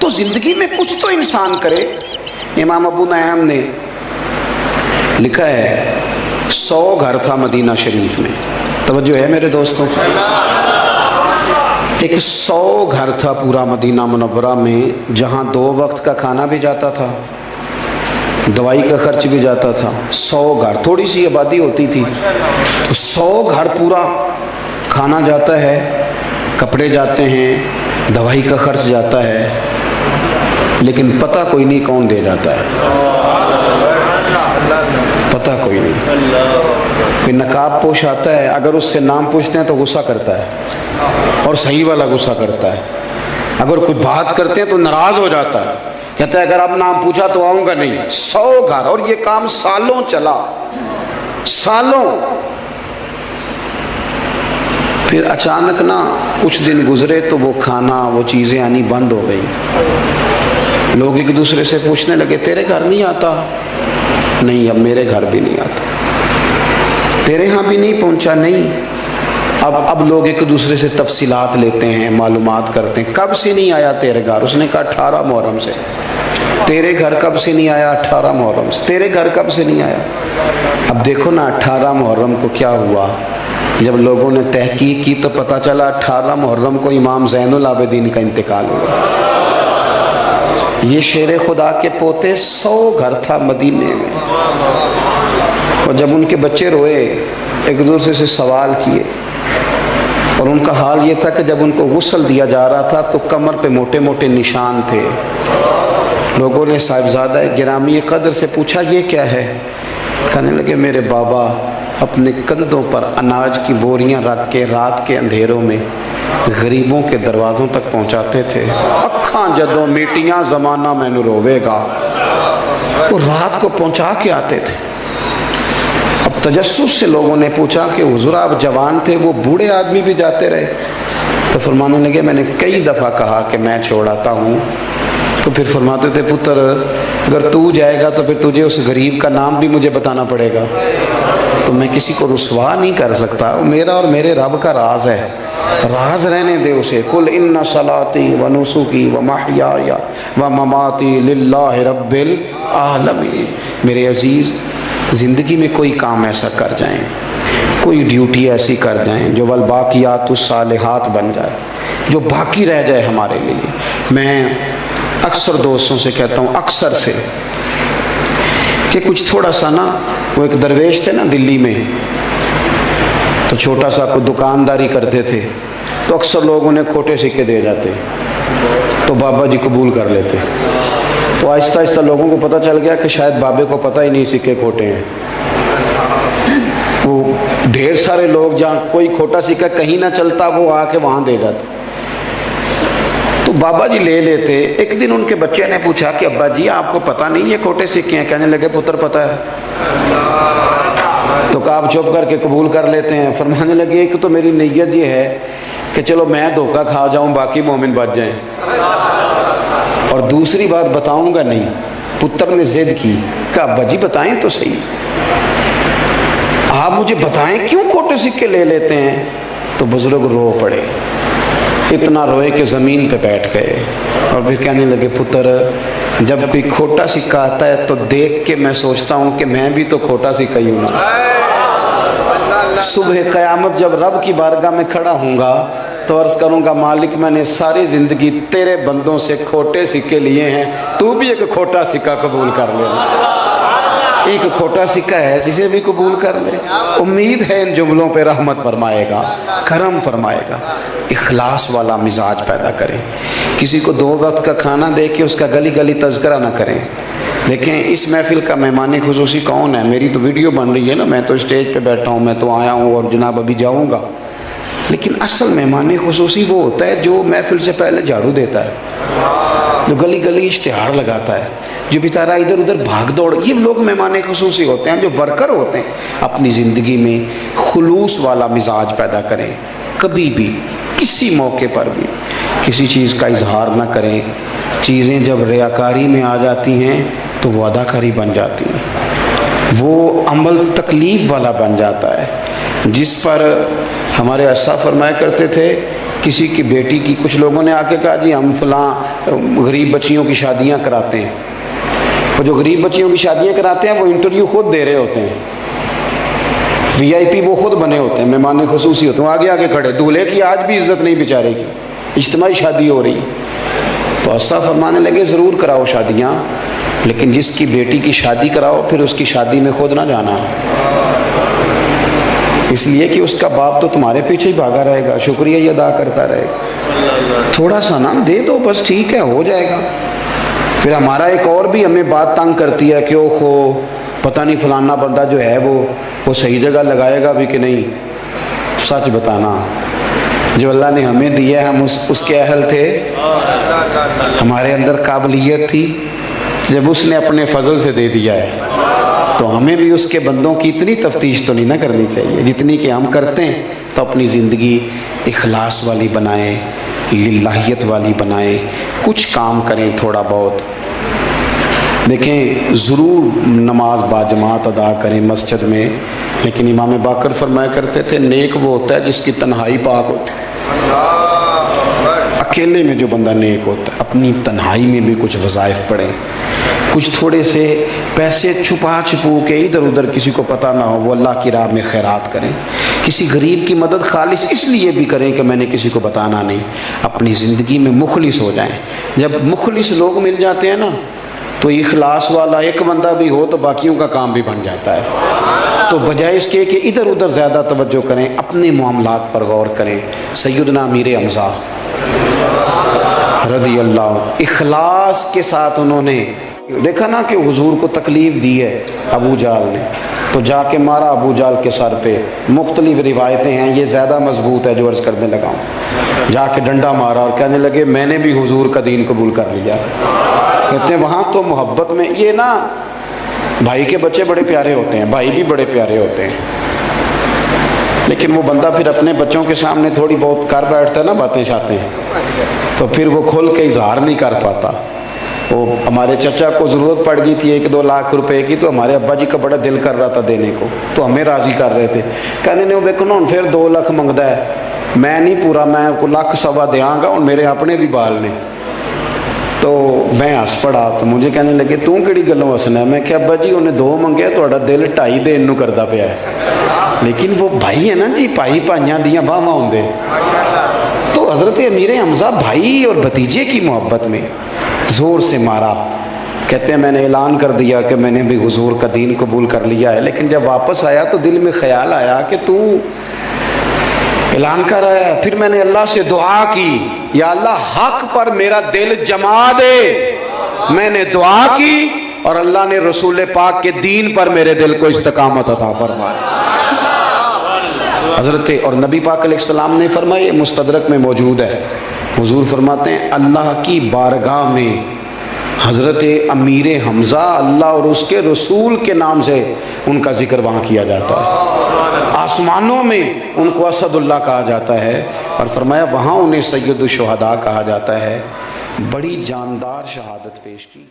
تو زندگی میں کچھ تو انسان کرے۔ امام ابو نعیم نے لکھا ہے 100 گھر تھا مدینہ شریف میں، توجہ ہے میرے دوستوں، ایک 100 گھر تھا پورا مدینہ منورہ میں، جہاں 2 وقت کا کھانا بھی جاتا تھا، دوائی کا خرچ بھی جاتا تھا۔ 100 گھر، تھوڑی سی آبادی ہوتی تھی، 100 گھر پورا کھانا جاتا ہے، کپڑے جاتے ہیں، دوائی کا خرچ جاتا ہے، لیکن پتہ کوئی نہیں کون دے جاتا ہے، پتہ کوئی نہیں۔ کوئی نقاب پوش آتا ہے، اگر اس سے نام پوچھتے ہیں تو غصہ کرتا ہے، اور صحیح والا غصہ کرتا ہے۔ اگر کوئی بات کرتے ہیں تو ناراض ہو جاتا ہے، کہتا ہے اگر آپ نام پوچھا تو آؤں گا نہیں۔ 100 گھر، اور یہ کام سالوں چلا، سالوں۔ پھر اچانک نا کچھ دن گزرے تو وہ کھانا، وہ چیزیں آنی بند ہو گئی۔ لوگ ایک دوسرے سے پوچھنے لگے تیرے گھر نہیں آتا؟ نہیں، اب میرے گھر بھی نہیں آتا۔ تیرے ہاں بھی نہیں پہنچا؟ نہیں۔ اب لوگ ایک دوسرے سے تفصیلات لیتے ہیں، معلومات کرتے ہیں، کب سے نہیں آیا تیرے گھر؟ اس نے کہا 18 محرم سے۔ تیرے گھر کب سے نہیں آیا؟ 18 محرم سے۔ تیرے گھر کب سے نہیں آیا؟ اب دیکھو نا 18 محرم کو کیا ہوا، جب لوگوں نے تحقیق کی تو پتہ چلا 18 محرم کو امام زین العابدین کا انتقال ہوا۔ یہ شیر خدا کے پوتے 100 گھر تھا مدینے میں، اور جب ان کے بچے روئے، ایک دوسرے سے سوال کیے، اور ان کا حال یہ تھا کہ جب ان کو غسل دیا جا رہا تھا تو کمر پہ موٹے موٹے نشان تھے۔ لوگوں نے صاحبزادہ گرامی قدر سے پوچھا یہ کیا ہے؟ کہنے لگے میرے بابا اپنے کندھوں پر اناج کی بوریاں رکھ کے رات کے اندھیروں میں غریبوں کے دروازوں تک پہنچاتے تھے۔ اکھاں جدوں میٹیاں زمانہ مینوں روے گا، وہ رات کو پہنچا کے آتے تھے۔ اب تجسس سے لوگوں نے پوچھا کہ حضور آپ جوان تھے، وہ بوڑھے آدمی بھی جاتے رہے؟ تو فرمانے لگے میں نے کئی دفعہ کہا کہ میں چھوڑاتا ہوں، تو پھر فرماتے تھے پتر اگر تو جائے گا تو پھر تجھے اس غریب کا نام بھی مجھے بتانا پڑے گا، تو میں کسی کو رسوا نہیں کر سکتا، میرا اور میرے رب کا راز ہے، راز رہنے دے اسے۔ قل ان صلاتی و نسکی و محیای و مماتی للہ رب العالمین۔ میرے عزیز، زندگی میں کوئی کام ایسا کر جائیں، کوئی ڈیوٹی ایسی کر جائیں جو والباقیات الصالحات بن جائے، جو باقی رہ جائے ہمارے لیے۔ میں اکثر دوستوں سے کہتا ہوں، اکثر سے، کہ کچھ تھوڑا سا نا، وہ ایک درویش تھے نا دلی میں، تو چھوٹا سا کوئی دکانداری کرتے تھے، تو اکثر لوگ انہیں کھوٹے سکے دے جاتے، تو بابا جی قبول کر لیتے۔ تو آہستہ آہستہ لوگوں کو پتہ چل گیا کہ شاید بابے کو پتہ ہی نہیں سکے کھوٹے ہیں۔ وہ ڈھیر سارے لوگ جہاں کوئی کھوٹا سکہ کہیں نہ چلتا وہ آ کے وہاں دے جاتے، تو بابا جی لے لیتے۔ ایک دن ان کے بچے نے پوچھا کہ ابا جی آپ کو پتہ نہیں یہ کھوٹے سکے ہیں؟ کہنے لگے پتر پتہ ہے۔ تو کہا آپ چپ کر کے قبول کر لیتے ہیں؟ فرمانے لگے ایک تو میری نیت یہ ہے کہ چلو میں دھوکہ کھا جاؤں باقی مومن بچ جائیں، اور دوسری بات بتاؤں گا نہیں۔ پتر نے ضد کی، کہا ابا جی بتائیں تو صحیح، آپ مجھے بتائیں کیوں کھوٹے سکے لے لیتے ہیں؟ تو بزرگ رو پڑے، اتنا روئے کہ زمین پہ بیٹھ گئے، اور پھر کہنے لگے پتر جب کوئی کھوٹا سکہ آتا ہے تو دیکھ کے میں سوچتا ہوں کہ میں بھی تو کھوٹا سکہ ہی ہوں نا۔ صبح قیامت جب رب کی بارگاہ میں کھڑا ہوں گا تو عرض کروں گا مالک میں نے ساری زندگی تیرے بندوں سے کھوٹے سکے لیے ہیں، تو بھی ایک کھوٹا سکہ قبول کر لے۔ ایک کھوٹا سکہ ہے جسے بھی قبول کر لے۔ امید ہے ان جملوں پہ رحمت فرمائے گا، کرم فرمائے گا۔ اخلاص والا مزاج پیدا کریں، کسی کو 2 وقت کا کھانا دے کے اس کا گلی گلی تذکرہ نہ کریں۔ دیکھیں اس محفل کا مہمان خصوصی کون ہے؟ میری تو ویڈیو بن رہی ہے نا، میں تو اسٹیج پہ بیٹھا ہوں، میں تو آیا ہوں اور جناب ابھی جاؤں گا، لیکن اصل مہمان خصوصی وہ ہوتا ہے جو محفل سے پہلے جھاڑو دیتا ہے، جو گلی گلی اشتہار لگاتا ہے، جو بیچارہ ادھر ادھر بھاگ دوڑ، یہ لوگ مہمان خصوصی ہوتے ہیں۔ جو ورکر ہوتے ہیں اپنی زندگی میں خلوص والا مزاج پیدا کریں، کبھی بھی کسی موقع پر بھی کسی چیز کا اظہار نہ کریں۔ چیزیں جب ریاکاری میں آ جاتی ہیں تو وہ اداکاری بن جاتی ہیں، وہ عمل تکلیف والا بن جاتا ہے، جس پر ہمارے اسا فرمایا کرتے تھے کسی کی بیٹی کی، کچھ لوگوں نے آ کے کہا جی ہم فلاں غریب بچیوں کی شادیاں کراتے ہیں. وہ جو غریب بچیوں کی شادیاں کراتے ہیں وہ انٹرویو خود دے رہے ہوتے ہیں، VIP وہ خود بنے ہوتے ہیں، مہمان خصوصی ہوتے ہیں، آگے آگے کھڑے. دولہے کی آج بھی عزت نہیں بیچارے کی، اجتماعی شادی ہو رہی. تو اسا فرمانے لگے ضرور کراؤ شادیاں، لیکن جس کی بیٹی کی شادی کراؤ پھر اس کی شادی میں خود نہ جانا، اس لیے کہ اس کا باپ تو تمہارے پیچھے ہی بھاگا رہے گا، شکریہ ہی ادا کرتا رہے گا. تھوڑا سا نا دے دو بس، ٹھیک ہے ہو جائے گا. پھر ہمارا ایک اور بھی ہمیں بات تنگ کرتی ہے کہ اوہو پتہ نہیں فلانا بندہ جو ہے وہ صحیح جگہ لگائے گا بھی کہ نہیں. سچ بتانا، جو اللہ نے ہمیں دیا ہے ہم اس کے اہل تھے، ہمارے اندر قابلیت تھی، جب اس نے اپنے فضل سے دے دیا ہے تو ہمیں بھی اس کے بندوں کی اتنی تفتیش تو نہیں نہ کرنی چاہیے جتنی کہ ہم کرتے ہیں. تو اپنی زندگی اخلاص والی بنائیں، للہیت والی بنائیں، کچھ کام کریں تھوڑا بہت. دیکھیں ضرور نماز باجماعت ادا کریں مسجد میں، لیکن امام باقر فرمایا کرتے تھے نیک وہ ہوتا ہے جس کی تنہائی پاک ہوتی ہے. اکیلے میں جو بندہ نیک ہوتا ہے، اپنی تنہائی میں بھی کچھ وظائف پڑھیں، کچھ تھوڑے سے پیسے چھپا چھپو کے ادھر ادھر کسی کو پتہ نہ ہو وہ اللہ کی راہ میں خیرات کریں. کسی غریب کی مدد خالص اس لیے بھی کریں کہ میں نے کسی کو بتانا نہیں. اپنی زندگی میں مخلص ہو جائیں. جب مخلص لوگ مل جاتے ہیں نا تو اخلاص والا ایک بندہ بھی ہو تو باقیوں کا کام بھی بن جاتا ہے. تو بجائے اس کے کہ ادھر ادھر زیادہ توجہ کریں، اپنے معاملات پر غور کریں. سیدنا امیر حمزہ رضی اللہ اخلاص کے ساتھ انہوں نے دیکھا نا کہ حضور کو تکلیف دی ہے ابو جہل نے، تو جا کے مارا ابو جہل کے سر پہ. مختلف روایتیں ہیں، یہ زیادہ مضبوط ہے جو عرض کرنے لگا ہوں. جا کے ڈنڈا مارا اور کہنے لگے میں نے بھی حضور کا دین قبول کر لیا. کہتے ہیں وہاں تو محبت میں یہ نا بھائی کے بچے بڑے پیارے ہوتے ہیں، بھائی بھی بڑے پیارے ہوتے ہیں، لیکن وہ بندہ پھر اپنے بچوں کے سامنے تھوڑی بہت کر بیٹھتا ہے نا باتیں شاتیں، تو پھر وہ کھل کے اظہار نہیں کر پاتا. وہ ہمارے چچا کو ضرورت پڑ گئی تھی 1-2 لاکھ روپے کی، تو ہمارے ابا جی کا بڑا دل کر رہا تھا دینے کو، تو ہمیں راضی کر رہے تھے. کہنے نے وہ دیکھو نا پھر 2 لاکھ منگتا ہے، میں نہیں پورا، میں کو 1.25 دیاں گا اور میرے اپنے بھی بال نے. تو میں ہس پڑا تو مجھے کہنے لگے تو کہڑی گلوں ہسنا ہے. میں کہ ابا جی انہیں 2 منگے، تھوڑا دل 2.5 دین نو کردا پیا ہے، لیکن وہ بھائی ہے نا جی، بھائی بھائیاں دیاں باہماں ہوندے. تو حضرت امیر حمزہ بھائی اور بھتیجے کی محبت میں زور سے مارا. کہتے ہیں میں نے اعلان کر دیا کہ میں نے بھی حضور کا دین قبول کر لیا ہے، لیکن جب واپس آیا تو دل میں خیال آیا کہ تو اعلان کر رہا ہے. پھر میں نے اللہ سے دعا کی یا اللہ حق پر میرا دل جما دے. میں نے دعا کی اور اللہ نے رسول پاک کے دین پر میرے دل کو استقامت عطا فرمایا. حضرت اور نبی پاک علیہ السلام نے فرمایا، مستدرک میں موجود ہے، حضور فرماتے ہیں اللہ کی بارگاہ میں حضرت امیر حمزہ اللہ اور اس کے رسول کے نام سے ان کا ذکر وہاں کیا جاتا ہے. آسمانوں میں ان کو اسد اللہ کہا جاتا ہے، اور فرمایا وہاں انہیں سید الشہداء کہا جاتا ہے. بڑی جاندار شہادت پیش کی.